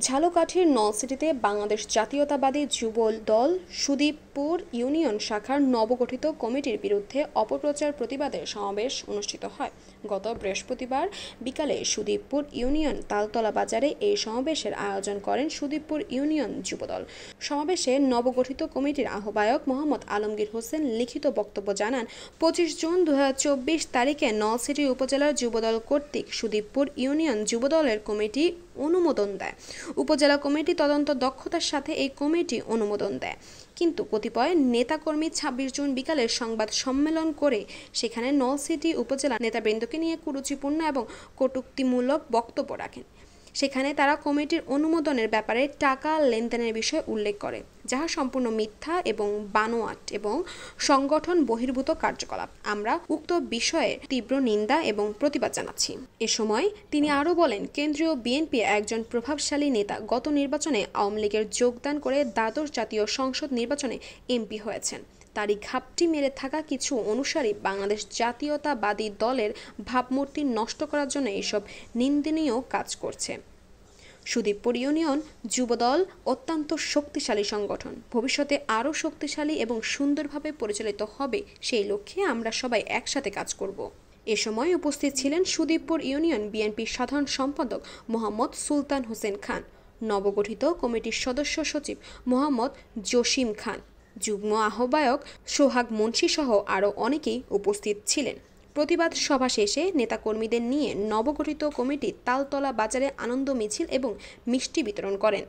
ঝালকাঠির নলছিটিতে বাংলাদেশ জাতীয়তাবাদী যুব দল সুদীপপুর ইউনিয়ন শাখার নবগঠিত কমিটির বিরুদ্ধে অপপ্রচার প্রতিবাদে সমাবেশ অনুষ্ঠিত হয়। গত বৃহস্পতিবার বিকালে সুদীপপুর ইউনিয়ন তালতলা বাজারে এই সমাবেশের আয়োজন করেন সুদীপপুর ইউনিয়ন যুবদল। সমাবেশে নবগঠিত কমিটির আহ্বায়ক মোহাম্মদ আলমগীর হোসেন লিখিত বক্তব্য জানান, 25 জুন 2024 তারিখে নলছিটি উপজেলার যুবদল কর্তৃক সুদীপপুর ইউনিয়ন যুবদলের কমিটি অনুমোদন দেয়। উপজেলা কমিটি তদন্ত দক্ষতার সাথে এই কমিটি অনুমোদন দেয়, কিন্তু কতিপয় নেতাকর্মী 26 জুন বিকালে সংবাদ সম্মেলন করে সেখানে নলছিটি উপজেলা নেতাবৃন্দকে নিয়ে কুরুচিপূর্ণ এবং কটূক্তিমূলক বক্তব্য রাখেন। সেখানে তারা কমিটির অনুমোদনের ব্যাপারে টাকা লেনদেনের বিষয় উল্লেখ করে, যাহা সম্পূর্ণ মিথ্যা এবং বানোয়াট এবং সংগঠন বহির্ভূত কার্যকলাপ। আমরা উক্ত বিষয়ে তীব্র নিন্দা এবং প্রতিবাদ জানাচ্ছি। এ সময় তিনি আরও বলেন, কেন্দ্রীয় বিএনপির একজন প্রভাবশালী নেতা গত নির্বাচনে আওয়ামী লীগের যোগদান করে দ্বাদশ জাতীয় সংসদ নির্বাচনে এমপি হয়েছেন। তারই ঘাপটি মেরে থাকা কিছু অনুসারী বাংলাদেশ জাতীয়তাবাদী দলের ভাবমূর্তি নষ্ট করার জন্য এসব নিন্দনীয় কাজ করছে। সুদীপপুর ইউনিয়ন যুবদল অত্যন্ত শক্তিশালী সংগঠন, ভবিষ্যতে আরও শক্তিশালী এবং সুন্দরভাবে পরিচালিত হবে, সেই লক্ষ্যে আমরা সবাই একসাথে কাজ করব। এ সময় উপস্থিত ছিলেন সুদীপপুর ইউনিয়ন বিএনপির সাধারণ সম্পাদক মোহাম্মদ সুলতান হোসেন খান, নবগঠিত কমিটির সদস্য সচিব মোহাম্মদ জসিম খান, যুগ্ম আহ্বায়ক সোহাগ মুন্সি সহ আরও অনেকেই উপস্থিত ছিলেন। প্রতিবাদ সভা শেষে নেতাকর্মীদের নিয়ে নবগঠিত কমিটি তালতলা বাজারে আনন্দ মিছিল এবং মিষ্টি বিতরণ করেন।